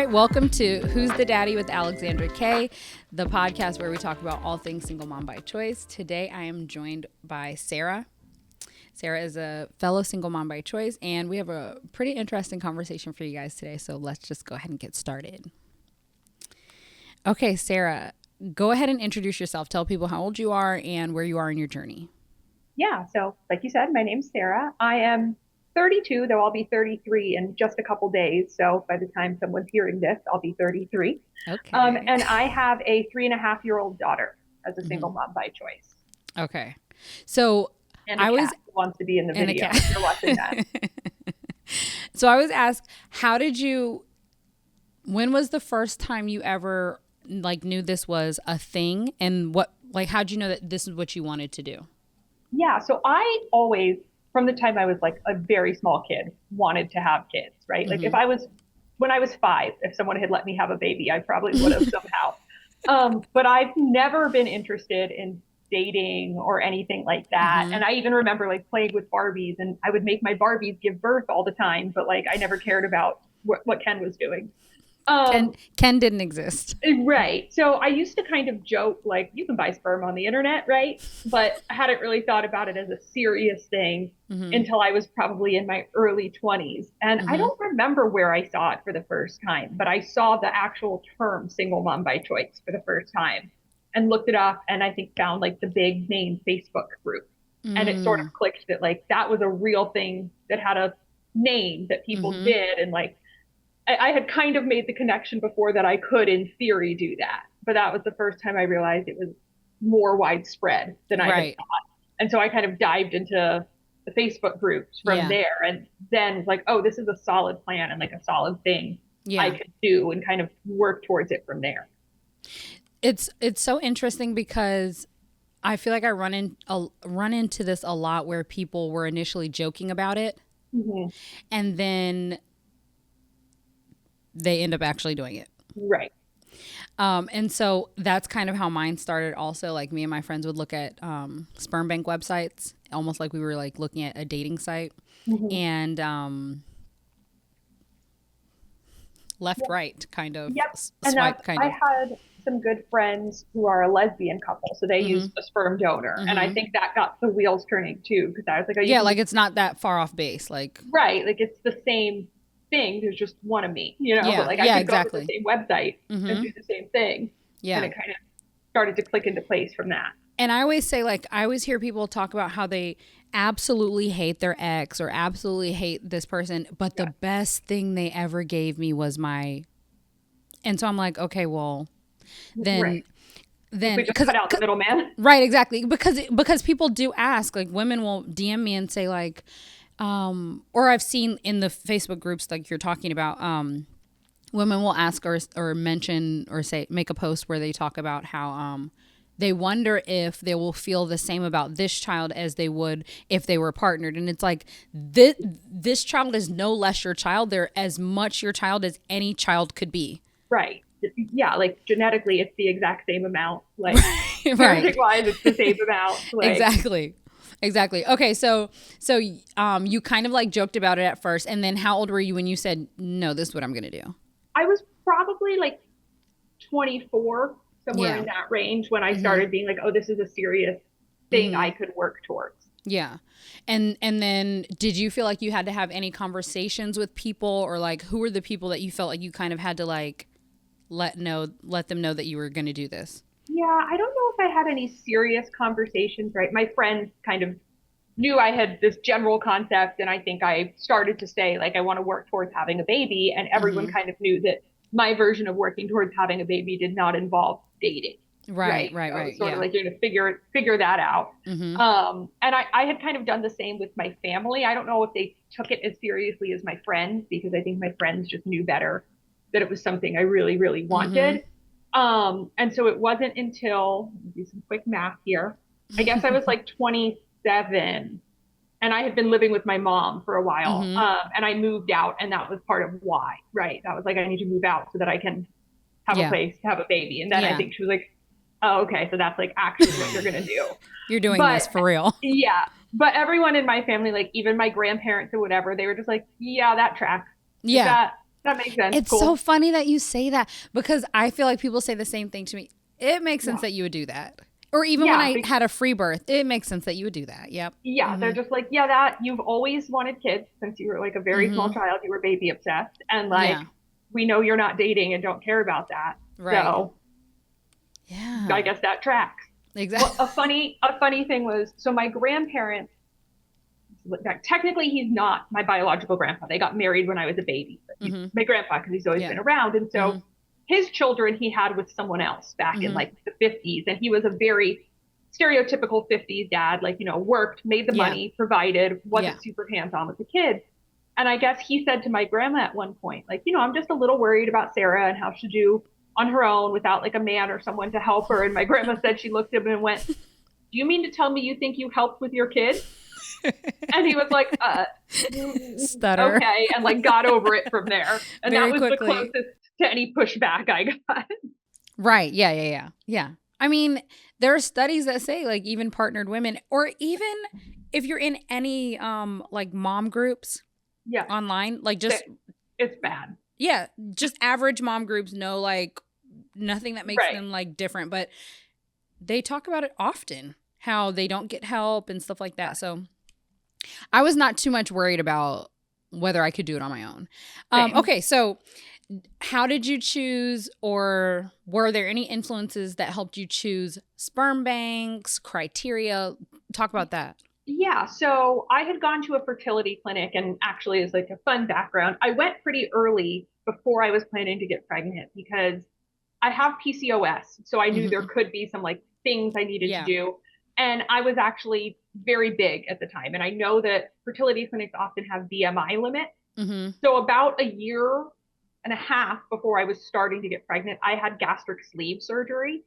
right, welcome to Who's the Daddy with Alexandra K, the podcast where we talk about all things single mom by choice. Today I am joined by Sarah. Sarah is a fellow single mom by choice, and we have a pretty interesting conversation for you guys today, so let's just go ahead and get started. Okay, Sarah, go ahead and introduce yourself. Tell people how old you are and where you are in your journey. Yeah, so like you said, my name's Sarah. I am 32, though I'll be 33 in just a couple days. So by the time someone's hearing this, I'll be 33. Okay. And I have a 3.5-year-old daughter as a single mom by choice. Okay. So And a cat who wants to be in the video if you're watching that. So I was asked, when was the first time you ever knew this was a thing, and how'd you know that this is what you wanted to do? Yeah, so I always, from the time I was like a very small kid, wanted to have kids, right? Like when I was 5, if someone had let me have a baby, I probably would have somehow. But I've never been interested in dating or anything like that. And I even remember like playing with Barbies, and I would make my Barbies give birth all the time, but like I never cared about what Ken was doing. Ken didn't exist. Right. So I used to kind of joke, like, you can buy sperm on the internet, right? But I hadn't really thought about it as a serious thing until I was probably in my early 20s. And I don't remember where I saw it for the first time, but I saw the actual term single mom by choice for the first time and looked it up, and I think found like the big main Facebook group. And it sort of clicked that like that was a real thing that had a name that people did. And like, I had kind of made the connection before that I could, in theory, do that. But that was the first time I realized it was more widespread than I had thought. And so I kind of dived into the Facebook groups from there, and then was like, oh, this is a solid plan and like a solid thing I could do, and kind of work towards it from there. It's so interesting because I feel like I run into this a lot where people were initially joking about it, and then they end up actually doing it. Right. And so that's kind of how mine started also. Like, me and my friends would look at sperm bank websites, almost like we were like looking at a dating site, and right kind of swipe kind of. I had some good friends who are a lesbian couple, so they used a sperm donor, and I think that got the wheels turning too, because I was like, like it's not that far off base, like right, like it's the same thing. There's just one of me, but like I could go to the same website and do the same thing. And it kind of started to click into place from that. And I always say, like, I always hear people talk about how they absolutely hate their ex or absolutely hate this person, but the best thing they ever gave me was and so I'm like, okay, well, then we just cut out the middleman. Right, exactly. Because people do ask, like, women will DM me and say like, or I've seen in the Facebook groups like you're talking about, women will ask or mention or make a post where they talk about how they wonder if they will feel the same about this child as they would if they were partnered. And it's like, this child is no less your child. They're as much your child as any child could be. Right. Yeah, like genetically it's the exact same amount. Like parenting-wise, it's the same amount. Like, Exactly. Okay, so you kind of like joked about it at first, and then how old were you when you said, no, this is what I'm going to do? I was probably like 24, somewhere in that range, when I started being like, oh, this is a serious thing I could work towards. Yeah. And then did you feel like you had to have any conversations with people, or like who were the people that you felt like you kind of had to like let them know that you were going to do this? Yeah, I don't know if I had any serious conversations, right? My friends kind of knew I had this general concept, and I think I started to say, like, I want to work towards having a baby, and everyone kind of knew that my version of working towards having a baby did not involve dating. Right. Sort of like you're going to figure that out. And I had kind of done the same with my family. I don't know if they took it as seriously as my friends, because I think my friends just knew better that it was something I really, really wanted. And so it wasn't until, do some quick math here, I guess I was like 27, and I had been living with my mom for a while. And I moved out, and that was part of why, right? That was like, I need to move out so that I can have a place to have a baby. And then I think she was like, oh, okay, so that's like actually what you're going to do. You're doing this for real. Yeah. But everyone in my family, like even my grandparents or whatever, they were just like, yeah, that tracks. Yeah. That makes sense. It's Cool. so funny that you say that because I feel like people say the same thing to me. It makes sense Yeah. that you would do that. Or even when Yeah. I had a free birth, it makes sense that you would do that. Yep. Yeah. They're Mhm. just like, yeah, that you've always wanted kids since you were like a very small Mhm. child. You were baby obsessed. And Yeah. like, we know you're not dating and don't care about that. Right. So I Yeah. guess that tracks. Well, Exactly. a funny thing was, so my grandparents, technically he's not my biological grandpa. They got married when I was a baby, but he's Mhm. my grandpa because he's always Yeah. been around. And so Mhm. his children he had with someone else back in Mhm. like the 50s. And he was a very stereotypical 50s dad, like, worked, made the Yeah. money, provided, Yeah. wasn't super hands on with the kids. And I guess he said to my grandma at one point, like, I'm just a little worried about Sarah and how she'll do on her own without like a man or someone to help her. And my grandma said she looked at him and went, "Do you mean to tell me you think you helped with your kid?" And he was like, Stutter okay, and like got over it from there. And that very was the quickly. closest to any pushback I got. Right. Yeah. Yeah. Yeah. Yeah. I mean, there are studies that say like even partnered women, or even if you're in any like mom groups Yeah, online, like just it's bad. yeah, just average mom groups know like nothing that makes Right. them like different, but they talk about it often how they don't get help and stuff like that. So I was not too much worried about whether I could do it on my own. Same. Okay, so how did you choose, or were there any influences that helped you choose sperm banks, criteria? Talk about that. Yeah, so I had gone to a fertility clinic, and actually, as like a fun background, I went pretty early before I was planning to get pregnant because I have PCOS, so I knew there Hmm. could be some like things I needed to Yeah. do. And I was actually very big at the time. And I know that fertility clinics often have BMI limits. Hmm. So about a year and a half before I was starting to get pregnant, I had gastric sleeve surgery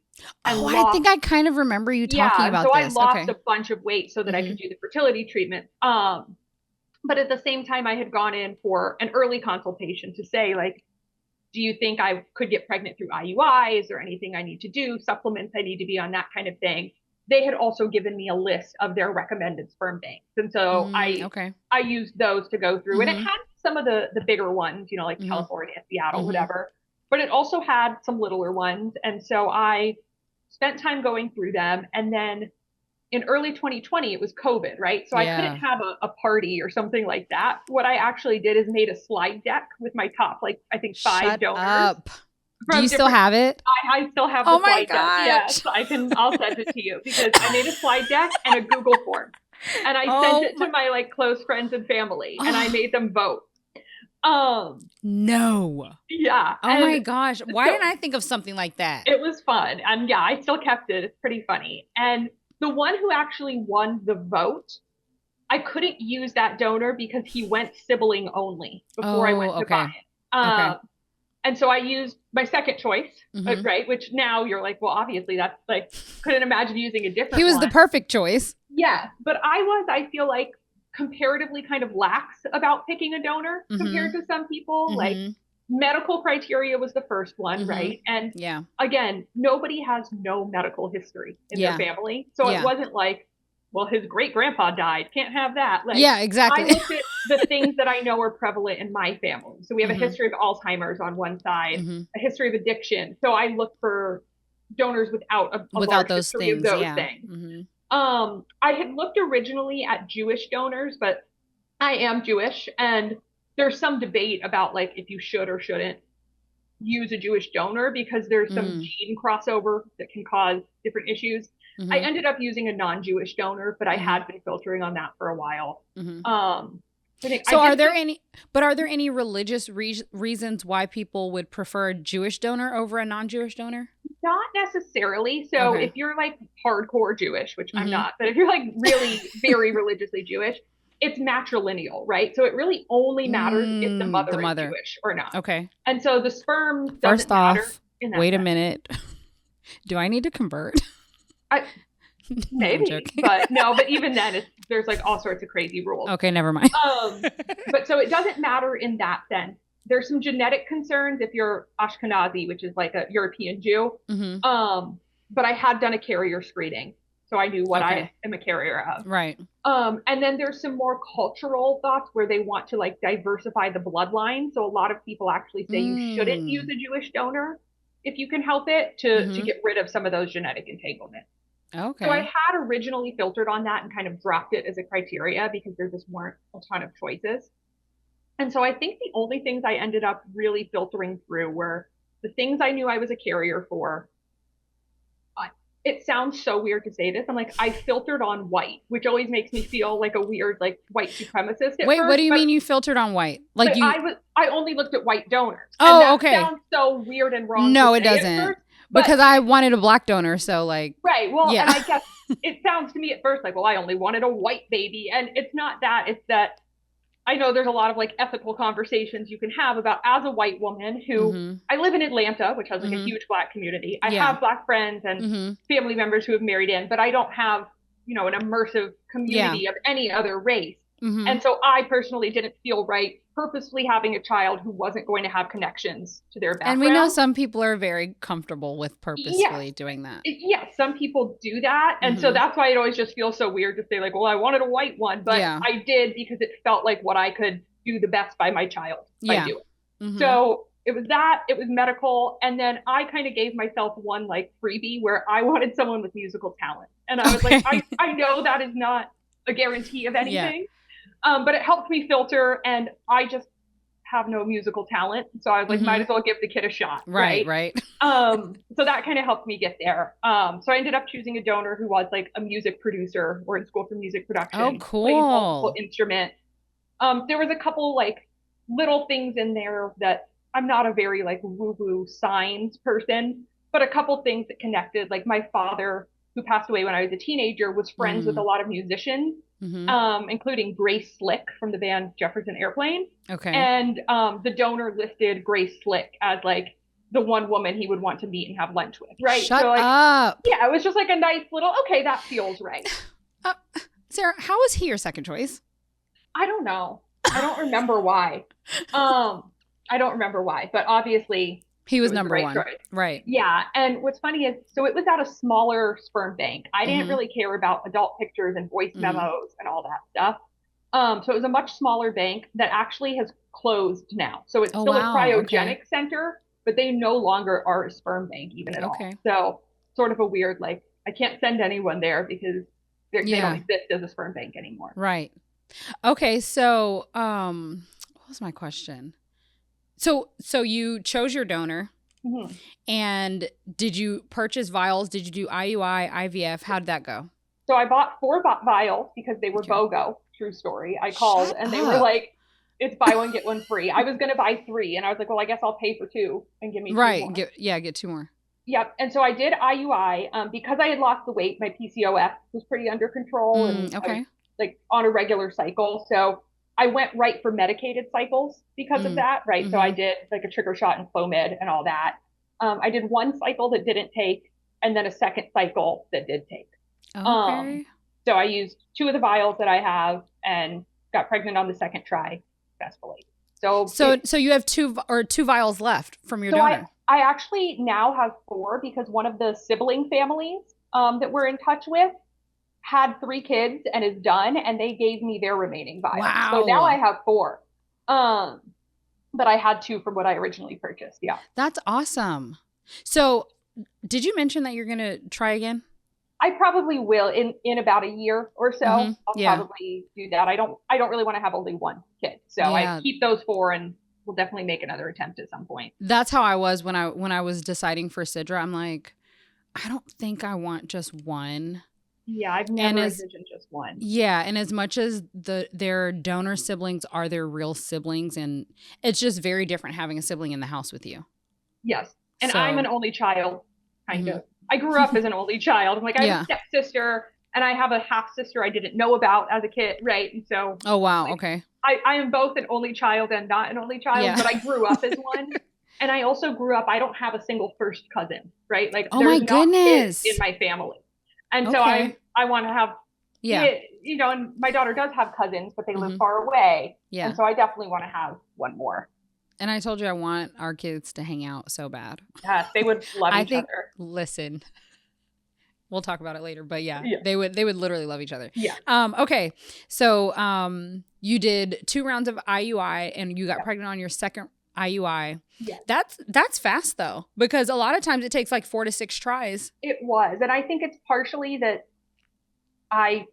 and Oh, I think lost, I kind of remember you talking yeah. And so about I this. lost Okay. a bunch of weight so that I Hmm. could do the fertility treatment. But at the same time, I had gone in for an early consultation to say, like, do you think I could get pregnant through IUI? Is there anything I need to do? Supplements I need to be on, that kind of thing. They had also given me a list of their recommended sperm banks. And so Okay. I used those to go through. And it Hmm. had some of the bigger ones, like Hmm. California, Seattle, Hmm. whatever. But it also had some littler ones. And so I spent time going through them. And then in early 2020, it was COVID, right? So I couldn't Yeah. have a party or something like that. What I actually did is made a slide deck with my top, like I think five Shut donors up. Do from you still different. have it? I still have Oh the my slide deck. Yes, gosh. I'll send it to you because I made a slide deck and a Google form. And I sent Oh it to my. my like close friends and family and I Oh, made them vote. Um, no. yeah. Oh my And gosh. Why so didn't I think of something like that? it was fun. And yeah, I still kept it. It's pretty funny. And the one who actually won the vote, I couldn't use that donor because he went sibling only before I Oh, went to buy okay. it. Okay. And so I used my second choice, Hmm. right? Which now you're like, well, obviously that's like, couldn't imagine using a He different was the one. perfect choice. Yeah, but I feel like comparatively kind of lax about picking a donor Hmm. compared to some people. Like Hmm. medical criteria was the first one, Hmm. right? And Yeah. again, nobody has no medical history in their Yeah. family. So it Yeah. wasn't like, well, his great grandpa died. Can't have that. Like Yeah, I exactly. looked at the things that I know are prevalent in my family. So we have a Hmm. history of Alzheimer's on one side, Hmm. a history of addiction. So I look for donors without a Without large those history of things. those Yeah. things. Hmm. I had looked originally at Jewish donors, but I am Jewish, and there's some debate about like if you should or shouldn't use a Jewish donor because there's some Mm. gene crossover that can cause different issues. I Hmm. ended up using a non-Jewish donor, but I Hmm. had been filtering on that for a while. Hmm. I think I So did feel are there any religious reasons why people would prefer a Jewish donor over a non-Jewish donor? not necessarily. So Okay. if you're like hardcore Jewish, which I'm Hmm. not, but if you're like really very religiously Jewish, it's matrilineal, right? So it really only matters if the The mother is mother. Jewish or not. Okay. And so the sperm doesn't First matter off, in that wait a sense. minute. Do I need to convert? I, No, I'm maybe, joking. but no, but even then there's like all sorts of crazy rules. Okay, never mind. But so it doesn't matter in that sense. There's some genetic concerns if you're Ashkenazi, which is like a European Jew. Hmm. But I had done a carrier screening. So I knew what Okay. I am a carrier of. Right. And then there's some more cultural thoughts where they want to like diversify the bloodline. So a lot of people actually say you shouldn't use Mm. a Jewish donor if you can help it to Mm-hmm. get rid of some of those genetic entanglements. So I Okay. had originally filtered on that and kind of dropped it as a criteria because there just weren't a ton of choices. And so I think the only things I ended up really filtering through were the things I knew I was a carrier for. It sounds so weird to say this. I'm like, I filtered on white, which always makes me feel like a weird, like white supremacist at Wait, what first. do you But mean you filtered on white? Like like you I only looked at white donors. And Oh, that okay. sounds so weird and wrong to No, it say at doesn't. first. But Because I wanted a black donor, so like right, well, yeah. and I guess it sounds to me at first like, well, I only wanted a white baby. And it's not that, it's that I know there's a lot of like ethical conversations you can have about as a white woman who Mhm. I live in Atlanta, which has like a Mhm. huge black community. I Yeah. have black friends and Mhm. family members who have married in, but I don't have, an immersive Yeah. community of any other race. Mhm. And so I personally didn't feel right purposely having a child who wasn't going to have connections to their And we know background. some people are very comfortable with Yes, purposefully doing that. yes, some people do that. And so Mhm. that's why it always just feels so weird to say, like, well, I wanted a white one, but Yeah. I did because it felt like what I could do the best by my child by Yeah. doing. Mhm. So it was that, it was medical. And then I kind of gave myself one like freebie where I wanted someone with musical talent. And I was like, Okay. I know that is not a guarantee of Yeah. anything, but it helped me filter. And I just have no musical talent. So I was like, might Mhm. as well give the kid a shot, Right, right? right. So that kind of helped me get there. So I ended up choosing a donor who was like a music producer or in school for music Oh, production, played multiple cool. instruments. There was a couple like little things in there that I'm not a very like woo-woo signs person, but a couple things that connected. Like my father, who passed away when I was a teenager, was friends with a Mm. lot of musicians, Mhm. including Grace Slick from the band Jefferson Airplane. Okay. And the donor listed Grace Slick as like the one woman he would want to meet and have lunch with, right? So Shut like, up. yeah, it was just like a nice little, okay, that feels right. Uh, Sarah, how was he your second choice? I don't know. I don't remember why. Um, I don't remember why, but obviously He it was was the number right 1. choice. Right. Yeah, and what's funny is, so it was at a smaller sperm bank. I didn't Mhm. really care about adult pictures and voice Mhm. memos and all that stuff. So it was a much smaller bank that actually has closed now. So it's Oh, still a wow. Okay. cryogenic center, but they no longer are a sperm bank even at all. Okay. So sort of a weird, like, I can't send anyone there because they don't Yeah. exist as a sperm bank anymore. Right. Okay, so what was my question? So you chose your donor Mm-hmm. and did you purchase vials? Did you do IUI, IVF? How did that go? So I bought 4 vials because they were Okay. BOGO. True story. I called Shut and they were up. like, it's buy one, get one free. I was going to buy 3. And I was like, well, I guess I'll pay for 2 and give me 2 Right. more. Get 2 more. Yep. And so I did IUI because I had lost the weight. My PCOS was pretty under control and I was Okay. like on a regular cycle. So I went right for medicated cycles because of Mm. that. Right. So I Mhm. did like a trigger shot and Clomid and all that. I did one cycle that didn't take and then a second cycle that did take. Um, Okay. so I used 2 of the vials that I have and got pregnant on the second try successfully. So So you have 2 vials left from your so donor. I actually now have 4 because one of the sibling families that we're in touch with had 3 kids and is done, and they gave me their remaining vials. So now I Wow. have 4. Um, but I had 2 from what I originally purchased. Yeah. That's awesome. So, did you mention that you're going to try again? I probably will in about a year or so. Mhm. I'll Yeah. probably do that. I don't really want to have only one kid. So I Yeah. keep those 4 and we'll definitely make another attempt at some point. That's how I was when I was deciding for Sidra. I'm like, I don't think I want just one. Yeah, I've And never as envisioned just one. yeah, and as much as their donor siblings are their real siblings, and it's just very different having a sibling in the house with you. Yes. And I'm an So, only child, kind mhm. of. I grew up as an only child. Like I have a Yeah. stepsister and I have a half sister I didn't know about as a kid, right? And so Oh wow. like Okay. I am both an only child and not an only child, Yeah. but I grew up as one. And I also grew up, I don't have a single first cousin, right? Like Oh my there's not kids in goodness. my family. And so Okay. I want to have Yeah. it, and my daughter does have cousins, but they live Mhm. far away. And Yeah. so I definitely want to have one more. And I told you I want our kids to hang out so bad. Yes, they would love I each think other. listen, We'll talk about it later, but yeah, Yeah. they would literally love each other. Yeah. Okay. So, you did 2 rounds of IUI and you got Yeah. pregnant on your second IUI. Yeah. That's fast though, because a lot of times it takes like 4 to 6 tries. It was. And I think it's partially that I,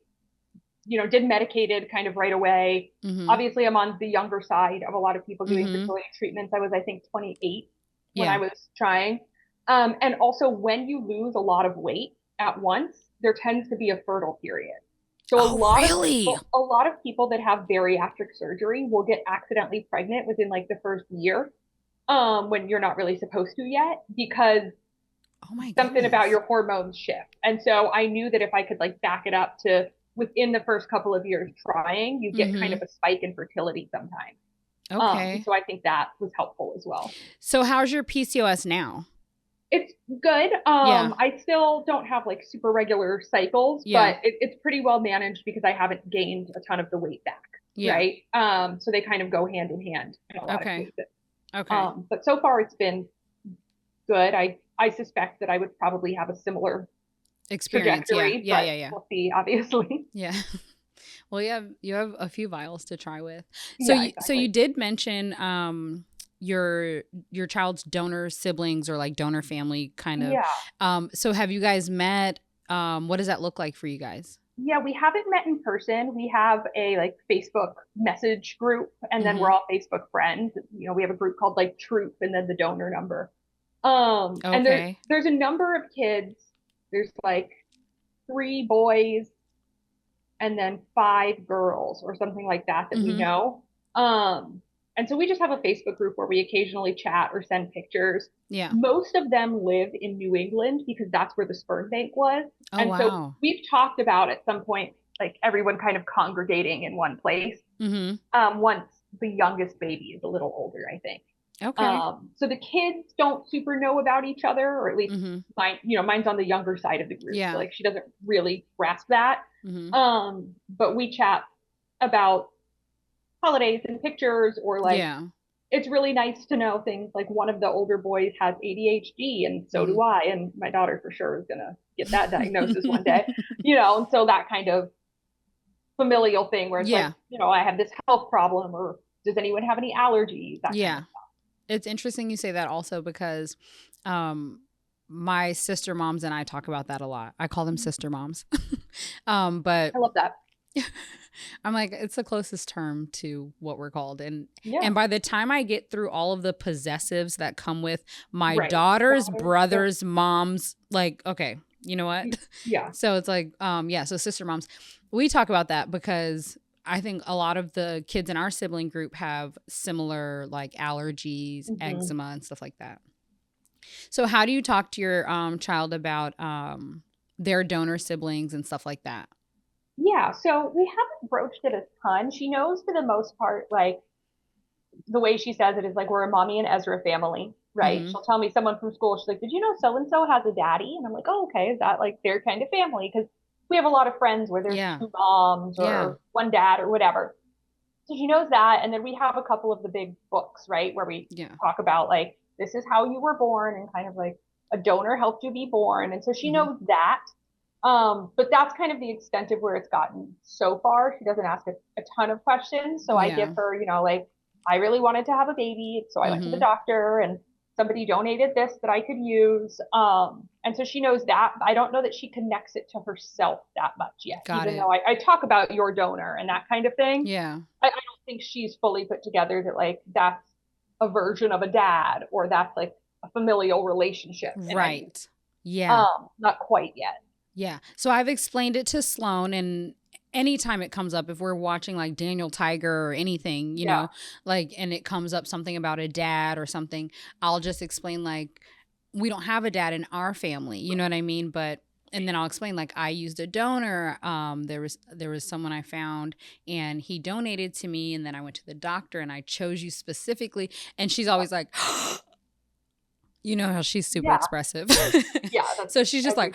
did medicated kind of right away. Mm-hmm. Obviously, I'm on the younger side of a lot of people doing Mm-hmm. fertility treatments. I was, I think, 28 when Yeah. I was trying. And also, when you lose a lot of weight at once, there tends to be a fertile period. So Really? a lot of people that have bariatric surgery will get accidentally pregnant within like the first year, when you're not really supposed to yet, because Oh my something about goodness. your hormones shift. And so I knew that if I could like back it up to within the first couple of years trying, you get kind of a spike in fertility sometimes. Okay. So I think that was helpful as well. So how's your PCOS now? It's good. Yeah. I still don't have like super regular cycles, Yeah. but it's pretty well managed because I haven't gained a ton of the weight back. Yeah. Right. So they kind of go hand in hand in a lot of cases. Okay. But so far it's been good. I suspect that I would probably have a similar Experience. trajectory, Yeah. but Yeah. Yeah. we'll see, obviously. Yeah. Well, you have a few vials to try with. Yeah, So exactly. you did mention your child's donor siblings or like donor family kind of. Yeah. So have you guys met? What does that look like for you guys? Yeah, we haven't met in person. We have a like Facebook message group, and then Mm-hmm. we're all Facebook friends. We have a group called like Troop, and then the donor number. And Okay. there's a number of kids. There's like 3 boys and then 5 girls or something like that we Mm-hmm. know. And so we just have a Facebook group where we occasionally chat or send pictures. Yeah. Most of them live in New England because that's where the sperm bank was. Oh, And so wow. we've talked about at some point, like everyone kind of congregating in one place. Mm-hmm. Once the youngest baby is a little older, I think. Okay. So the kids don't super know about each other, or at least Mm-hmm. mine's on the younger side of the group. Yeah. So like she doesn't really grasp that. Mm-hmm. But we chat about holidays and pictures, or like Yeah. it's really nice to know things like one of the older boys has ADHD and so do I, and my daughter for sure is gonna get that diagnosis one day. And so that kind of familial thing where it's like, I have this health problem, or does anyone have any allergies? That kind of stuff. It's interesting you say that also because my sister moms and I talk about that a lot. I call them sister moms. But I love that. I'm like, it's the closest term to what we're called. And Yeah. and by the time I get through all of the possessives that come with my Right. daughter's Daughter, brothers, moms, like, okay, you know what? Yeah. So it's like, so sister moms. We talk about that because I think a lot of the kids in our sibling group have similar like allergies, eczema, and stuff like that. So how do you talk to your child about their donor siblings and stuff like that? Yeah, so we haven't broached it a ton. She knows for the most part, like the way she says it is like we're a mommy and Ezra family, right? Mm-hmm. She'll tell me someone from school, she's like, did you know so and so has a daddy? And I'm like, oh, okay, is that like their kind of family? Because we have a lot of friends where there's 2 moms or 1 dad or whatever. So she knows that. And then we have a couple of the big books, right, where we talk about like, this is how you were born, and kind of like a donor helped you be born. And so she knows that. But that's kind of the extent of where it's gotten so far. She doesn't ask a ton of questions. So I give her, like, I really wanted to have a baby. So I went to the doctor, and somebody donated this that I could use. And so she knows that. I don't know that she connects it to herself that much yet. Even though I talk about your donor and that kind of thing. Yeah. I don't think she's fully put together that like that's a version of a dad, or that's like a familial relationship. Right. Yeah. Not quite yet. Yeah. So I've explained it to Sloan, and anytime it comes up, if we're watching like Daniel Tiger or anything, you know, like, and it comes up something about a dad or something, I'll just explain like, we don't have a dad in our family, you know what I mean? But, and then I'll explain like, I used a donor. There was someone I found, and he donated to me, and then I went to the doctor, and I chose you specifically. And she's always like, you know how she's super expressive. Yeah. So she's just like,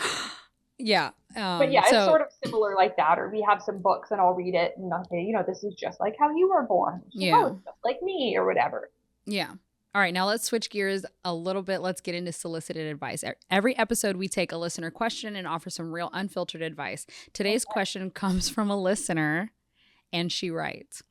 yeah. But yeah, it's sort of similar like that. Or we have some books and I'll read it and I'll say, this is just like how you were born. She's like, oh, it's just like me, or whatever. Yeah. All right, now let's switch gears a little bit. Let's get into solicited advice. Every episode, we take a listener question and offer some real unfiltered advice. Today's question comes from a listener, and she writes,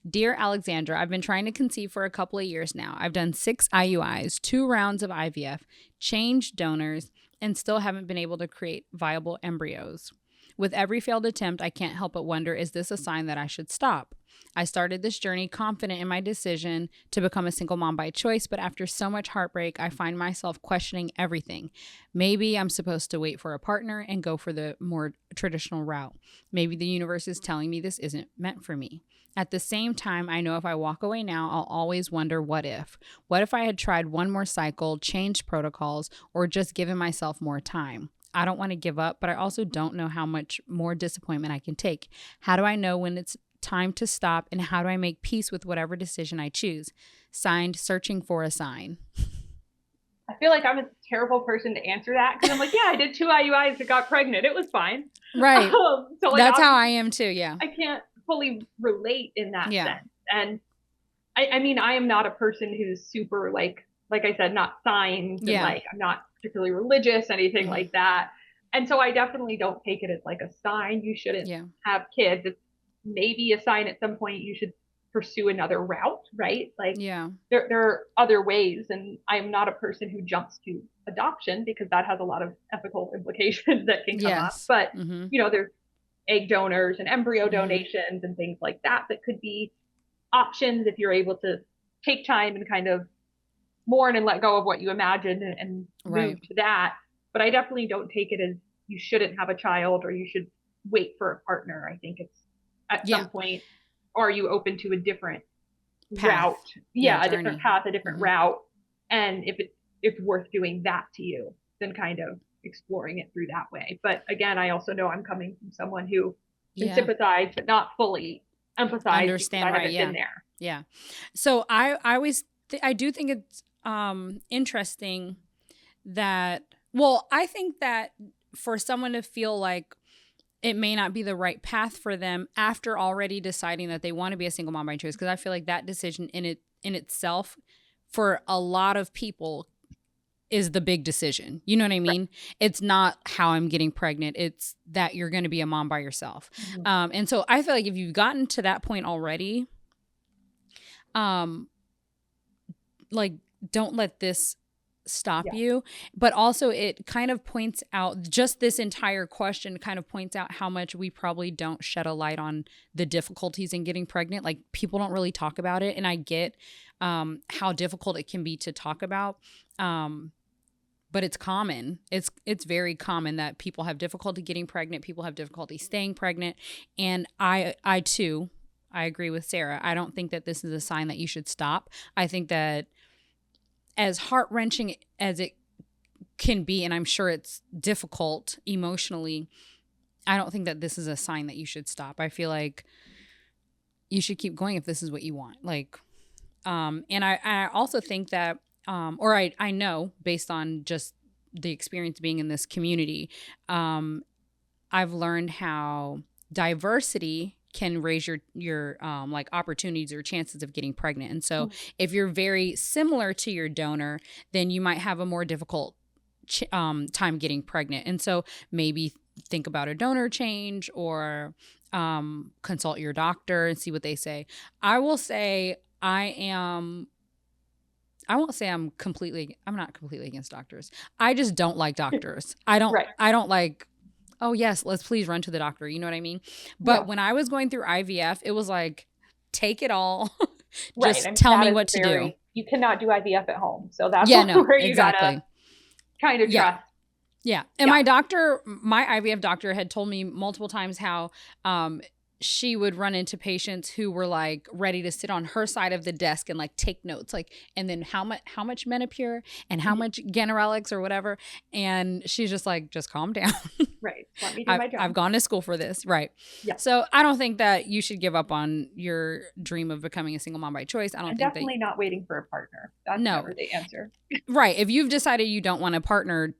Dear Alexandra, I've been trying to conceive for a couple of years now. I've done 6 IUIs, 2 rounds of IVF, changed donors, and still haven't been able to create viable embryos. With every failed attempt, I can't help but wonder, is this a sign that I should stop? I started this journey confident in my decision to become a single mom by choice, but after so much heartbreak, I find myself questioning everything. Maybe I'm supposed to wait for a partner and go for the more traditional route. Maybe the universe is telling me this isn't meant for me. At the same time, I know if I walk away now, I'll always wonder what if. What if I had tried one more cycle, changed protocols, or just given myself more time? I don't want to give up, but I also don't know how much more disappointment I can take. How do I know when it's time to stop, and how do I make peace with whatever decision I choose? Signed, searching for a sign. I feel like I'm a terrible person to answer that because I'm like, yeah, I did 2 IUIs and got pregnant. It was fine. Right. So like, that's how I am too. Yeah. I can't fully relate in that sense. And I mean, I am not a person who's super like I said, not signs. And like, I'm not particularly religious, anything like that. And so I definitely don't take it as like a sign you shouldn't have kids. It's maybe a sign at some point you should pursue another route, right? Like there are other ways, and I'm not a person who jumps to adoption because that has a lot of ethical implications that can come up. But you know, there's egg donors and embryo donations and things like that could be options if you're able to take time and kind of mourn and let go of what you imagined and move to that. But I definitely don't take it as you shouldn't have a child or you should wait for a partner. I think it's at some point, are you open to a different route? A different path, a different route. And if it's worth doing that to you, then kind of exploring it through that way. But again, I also know I'm coming from someone who can sympathize, but not fully empathize. Understand, because I haven't been there. Yeah. So I do think it's interesting that, well, I think that for someone to feel like it may not be the right path for them after already deciding that they want to be a single mom by choice, because I feel like that decision in itself for a lot of people is the big decision. You know what I mean? Right. It's not how I'm getting pregnant. It's that you're going to be a mom by yourself. And so I feel like if you've gotten to that point already, like, don't let this stop you. But also it kind of points out, just this entire question kind of points out how much we probably don't shed a light on the difficulties in getting pregnant. Like, people don't really talk about it. And I get how difficult it can be to talk about. But it's common. It's very common that people have difficulty getting pregnant. People have difficulty staying pregnant. And I too, I agree with Sarah. I don't think that this is a sign that you should stop. I think that as heart-wrenching as it can be, and I'm sure it's difficult emotionally, I don't think that this is a sign that you should stop. I feel like you should keep going if this is what you want. Like, and I also think that, or I know based on just the experience being in this community, I've learned how diversity can raise your like opportunities or chances of getting pregnant. And so if you're very similar to your donor, then you might have a more difficult time getting pregnant. And so maybe think about a donor change or consult your doctor and see what they say. I will say I'm not completely against doctors. I just don't like doctors. I don't like, oh yes, let's please run to the doctor. You know what I mean? But when I was going through IVF, it was like, take it all. Just tell me what to do. You cannot do IVF at home. So that's where you gotta kind of trust. Yeah. And my IVF doctor had told me multiple times how she would run into patients who were like ready to sit on her side of the desk and like take notes, like, and then how much Menopur and how much Ganirelix or whatever. And she's just like, just calm down. Right. Let me do my job. I've gone to school for this. Right. Yeah. So I don't think that you should give up on your dream of becoming a single mom by choice. I don't think definitely not waiting for a partner. That's never the answer. Right. If you've decided you don't want a partner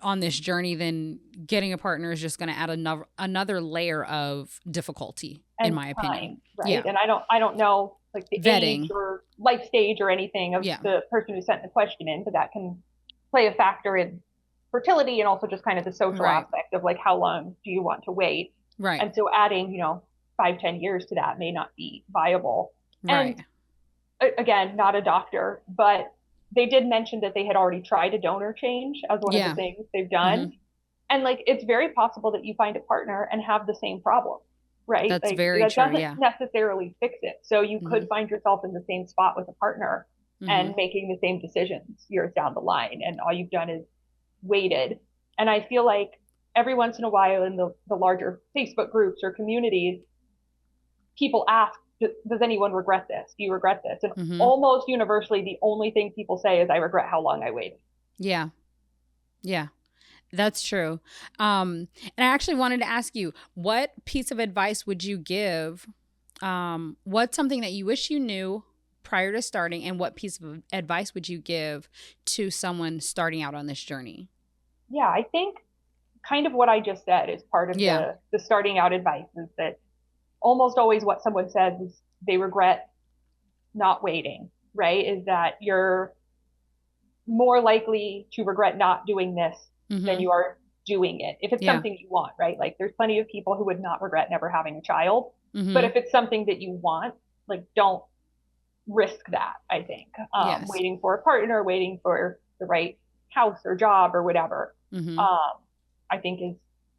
on this journey, then getting a partner is just going to add another layer of difficulty, in my opinion. Right. Yeah. And I don't know like the age Vetting. or life stage or anything of Yeah. the person who sent the question in, but that can play a factor in fertility and also just kind of the social Right. aspect of like how long do you want to wait. Right. And so adding, 5-10 years to that may not be viable. And Right. again, not a doctor, but they did mention that they had already tried a donor change as one of the Yeah. things they've Hmm. done. And like it's very possible that you find a partner and have the same problem, right? That's Like very that true. doesn't Yeah. necessarily fix it. So you Hmm. could find yourself in the same spot with a partner Hmm. and making the same decisions years down the line. And all you've done is waited. And I feel like every once in a while in the larger Facebook groups or communities, people ask, does anyone regret this? Do you regret this? And Hmm. almost universally, the only thing people say is, I regret how long I waited. Yeah. Yeah. That's true. And I actually wanted to ask you, what piece of advice would you give? What's something that you wish you knew prior to starting, and what piece of advice would you give to someone starting out on this journey? Yeah, I think kind of what I just said is part of Yeah. the starting out advice is that almost always what someone says is they regret not waiting, right? Is that you're more likely to regret not doing this than Mm-hmm. you are doing it. If it's Yeah. something you want, right? Like there's plenty of people who would not regret never having a child. But Mm-hmm. if it's something that you want, like don't risk that, I think. Yes. Waiting for a partner, waiting for the right house or job or whatever, Mm-hmm. um, I think is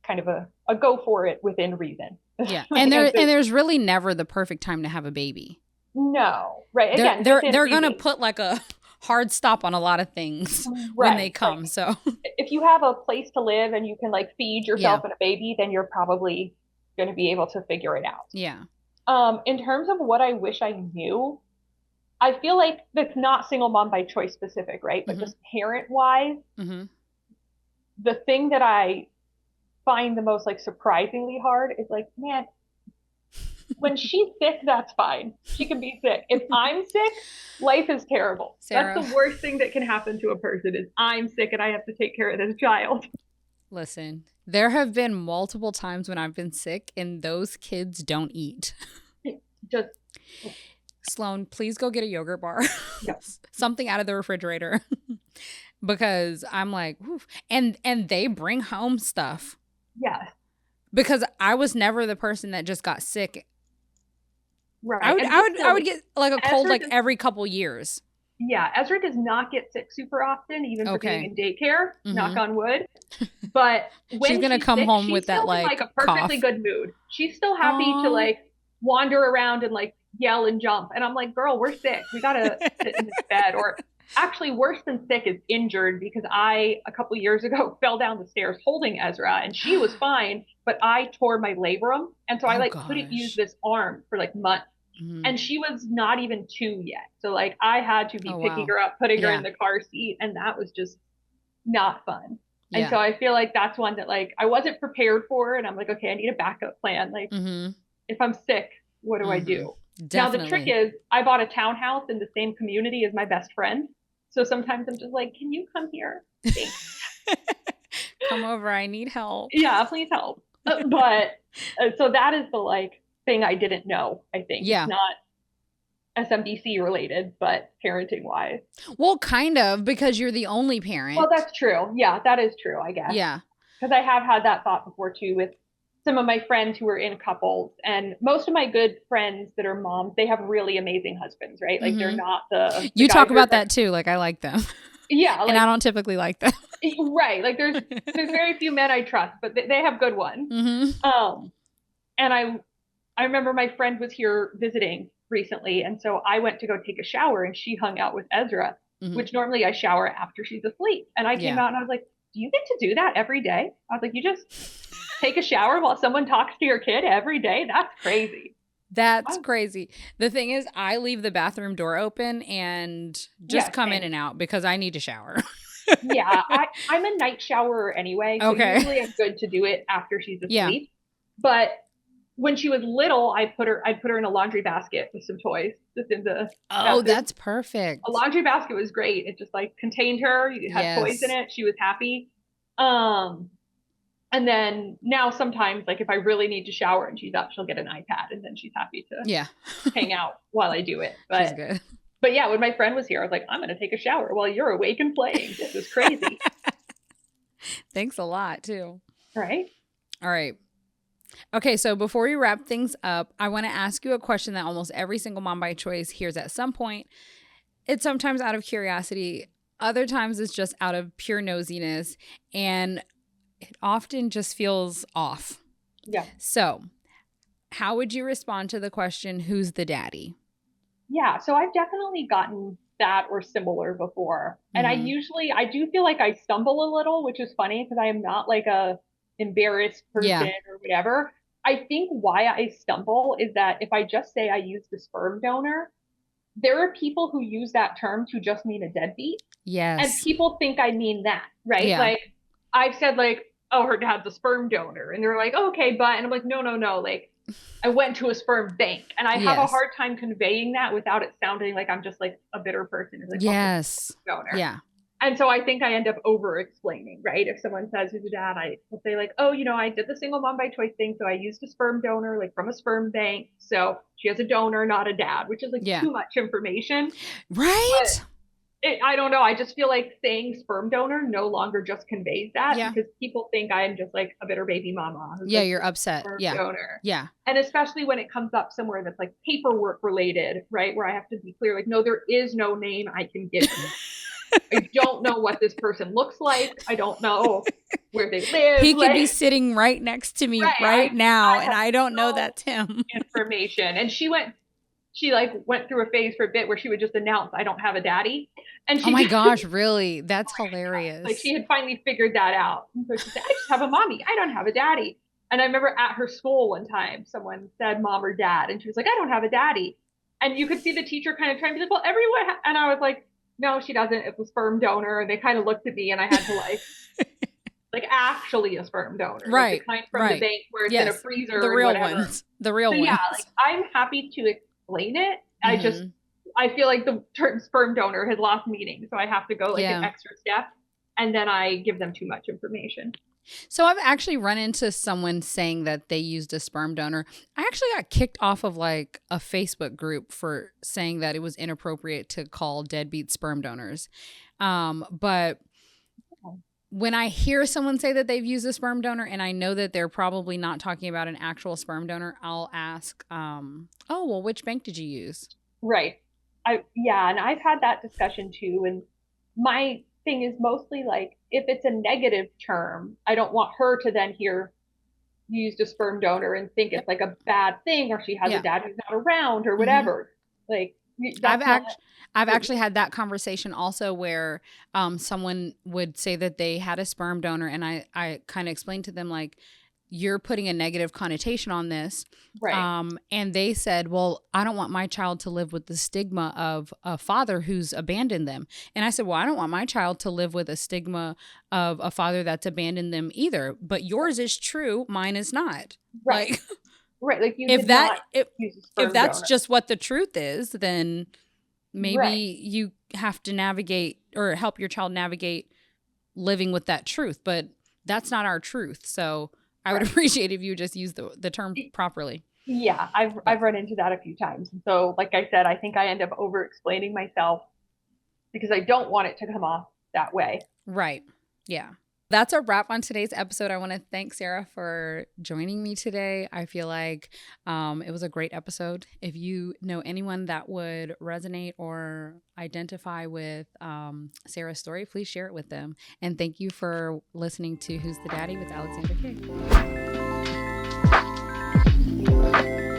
kind of a go for it within reason. Yeah. My And answer. there's really never the perfect time to have a baby. No, right. They're Again, they're within they're gonna reason. put like a hard stop on a lot of things when they Right. Like come. So if you have a place to live and you can like feed yeah. yourself and a baby, then you're probably going to be able to figure it out. Yeah. In terms of what I wish I knew, I feel like that's not single mom by choice specific, right? But Mm-hmm. just parent wise, Mm-hmm. the thing that I find the most like surprisingly hard is like, man, when she's sick, that's fine. She can be sick. If I'm sick, life is terrible. That's Sarah, the worst thing that can happen to a person is I'm sick and I have to take care of this child. listen, there have been multiple times when I've been sick and those kids don't eat. Just Sloan, please go get a yogurt bar, yeah, something out of the refrigerator, because I'm like, oof. And they bring home stuff yeah, because I was never the person that just got sick. I right. would And I just would I would get like a cold Ezra like does, every couple years. yeah, Ezra does not get sick super often, even for being Okay. in daycare, knock Mm-hmm. on wood. But She's when gonna she's come sick, home she's with that still in like like a perfectly cough. good mood. She's still happy to Oh. like wander around and like yell and jump. And I'm like, girl, we're sick. We gotta sit in this bed. Or actually, worse than sick is injured because a couple years ago fell down the stairs holding Ezra and she was fine, but I tore my labrum. And so I Oh like couldn't use gosh. this arm for like months. Mm-hmm. And she was not even 2 yet. So like I had to be Oh picking wow. her up, putting her in Yeah. the car seat, and that was just not fun. And Yeah. so I feel like that's one that like I wasn't prepared for, and I'm like, okay, I need a backup plan. Like Mm-hmm. if I'm sick, what do I Mm-hmm. do? Now the trick Definitely. is I bought a townhouse in the same community as my best friend. So sometimes I'm just like, can you come here? Thanks. Come over. I need help. Yeah, please help. But so that is the like thing I didn't know, I think. It's Yeah. not SMBC related, but parenting wise. Well, kind of, because you're the only Well, parent. that's true. Yeah, that is true, I guess. Yeah. Because I have had that thought before too with some of my friends who are in couples, and most of my good friends that are moms, they have really amazing husbands, right? Like they're Mm-hmm. not the You guys talk who are about like, that too. Like I like them, yeah, and I like don't typically like them. right. Like there's very few men I trust, but they have good ones. Mm-hmm. And I remember my friend was here visiting recently, and so I went to go take a shower, and she hung out with Ezra, Mm-hmm. which normally I shower after she's asleep. And I came Yeah. out and I was like, "Do you get to do that every day?" I was like, "You just take a shower while someone talks to your kid every day? That's crazy." That's Oh, crazy. The thing is, I leave the bathroom door open and just yeah, come in same. and out because I need to shower. Yeah, I'm a night showerer anyway, so Okay. usually I'm good to do it after she's Yeah. asleep. But when she was little, I'd put her in a laundry basket with some toys just in the Oh, bathroom. that's A perfect. laundry basket was great. It just like contained her. You had toys in Yes. it. She was happy. Um, And then now sometimes, like if I really need to shower and she's up, she'll get an iPad and then she's happy to Yeah. hang out while I do it. She's good. But yeah, when my friend was here, I was like, I'm going to take a shower while you're awake and playing. This is crazy. Thanks a lot too. Right. All right. Okay, so before we wrap things up, I want to ask you a question that almost every single mom by choice hears at some point. It's sometimes out of curiosity, other times it's just out of pure nosiness, and it often just feels off. Yeah. So, how would you respond to the question, who's the daddy? Yeah, so I've definitely gotten that or similar before. And I do feel like I stumble a little, which is funny because I am not like a embarrassed person or whatever. I think why I stumble is that if I just say I used a sperm donor, there are people who use that term to just mean a deadbeat. Yes. And people think I mean that, right? Yeah. Like I've said like, oh, her dad's a sperm donor. And they're like, oh, okay, but, and I'm like, no, no, no. Like I went to a sperm bank, and I have a hard time conveying that without it sounding like I'm just like a bitter person. Like, yes. Donor. Yeah. And so I think I end up over explaining, right? If someone says who's a dad, I will say like, oh, I did the single mom by choice thing. So I used a sperm donor, like from a sperm bank. So she has a donor, not a dad, which is like too much information. Right. I don't know. I just feel like saying sperm donor no longer just conveys that because people think I am just like a bitter baby mama. Yeah, you're upset. Donor. Yeah. And especially when it comes up somewhere that's like paperwork related, right? Where I have to be clear, like, no, there is no name I can give you. I don't know what this person looks like. I don't know where they live. He could be sitting right next to me right now, and I don't know that's him. Information. And she went through a phase for a bit where she would just announce, I don't have a daddy. And oh my gosh, really? That's hilarious. Like she had finally figured that out. And so she said, I just have a mommy. I don't have a daddy. And I remember at her school one time, someone said mom or dad. And she was like, I don't have a daddy. And you could see the teacher kind of trying to be like, well, everyone. And I was like, no, she doesn't. It's a sperm donor. And they kind of looked at me and I had to like actually a sperm donor. Right. Like the kind from the bank where it's in a freezer. The real ones. The real ones. Yeah. Like I'm happy to explain it. I feel like the term sperm donor has lost meaning. So I have to go an extra step, and then I give them too much information. So I've actually run into someone saying that they used a sperm donor. I actually got kicked off of like a Facebook group for saying that it was inappropriate to call deadbeat sperm donors. But when I hear someone say that they've used a sperm donor and I know that they're probably not talking about an actual sperm donor, I'll ask, oh, well, which bank did you use? Right. And I've had that discussion too. And my thing is mostly like, if it's a negative term, I don't want her to then hear used a sperm donor and think it's like a bad thing or she has a dad who's not around or whatever. Like I've actually had that conversation also where someone would say that they had a sperm donor, and I kind of explained to them like, you're putting a negative connotation on this. Right. And they said, well, I don't want my child to live with the stigma of a father who's abandoned them. And I said, well, I don't want my child to live with a stigma of a father that's abandoned them either. But yours is true. Mine is not. Right. Like, right. Like if that's just what the truth is, then maybe you have to navigate or help your child navigate living with that truth. But that's not our truth. So I would appreciate if you just use the term properly. Yeah, I've run into that a few times. And so, like I said, I think I end up over explaining myself because I don't want it to come off that way. Right. Yeah. That's a wrap on today's episode. I want to thank Sarah for joining me today. I feel like it was a great episode. If you know anyone that would resonate or identify with Sarah's story, please share it with them. And thank you for listening to Who's the Daddy with Alexandra K.